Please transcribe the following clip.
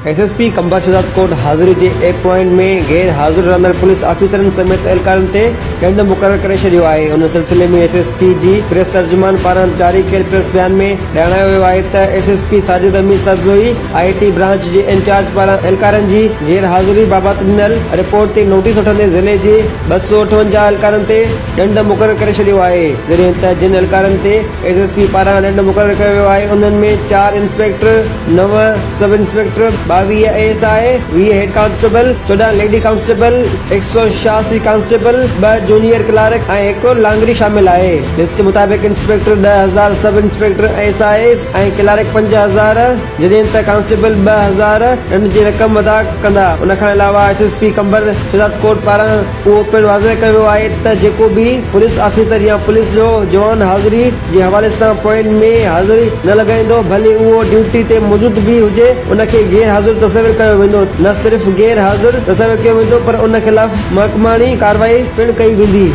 SSP कंबर शहजाद कोट हाज़िरी जे एक पॉइंट में गैर हाज़िर रहंदड़ पुलिस ऑफिसरनि समेत एहलकारनि ते ॾंड मुक़रर करे छॾियो आहे। उन सिलसिले में एसएसपी जी प्रेस तर्जुमान पारां जारी कयल प्रेस बयान में ॼाणायो वियो आहे त SSP Sajid Amir Sarjoi IT branch जे इंचार्ज पारां एहलकारनि जी गैर हाज़िरी बाबति ॾिनल रिपोर्ट ते नोटिस वठंदे ज़िले जे 258 एहलकारनि ते ॾंड मुक़रर करे छॾियो आहे। जॾहिं त जिन एहलकारनि ते एसएसपी पारां ॾंड मुक़रर कयो वियो आहे उन्हनि में 4 inspector, 9 sub inspector, 22 ASI, 20 head constable, 14 lady constable, 186 constable, 2 junior clerk ऐं 1 लांगरी शामिल आहे। लिस्ट मुताबिक़ इंस्पेक्टर 10,000, सब इंस्पेक्टर एएसआई ऐं क्लार्क 5,000, जॾहिं त कांस्टेबल 2,000 ॾंड जी रक़म अदा कंदा। उन खां अलावा एसएसपी कंबर शहजाद कोट पारां उहो पिणु वाज़िह कयो वियो आहे त जेको बि पुलिस ऑफिसर या पुलिस जो जवान हाज़िरी जे हवाले सां पॉइंट में हाज़िरी न लॻाईंदो, भले उहो ड्यूटी ते मौजूद भी हुजे, उनखे गैर हाज़िर तस्वीर कयो वेंदो। न सिर्फ़ गैर हाज़िर तस्वीर कयो वेंदो पर उन खिलाफ़ महकमानी कार्रवाई पिणु कई वेंदी।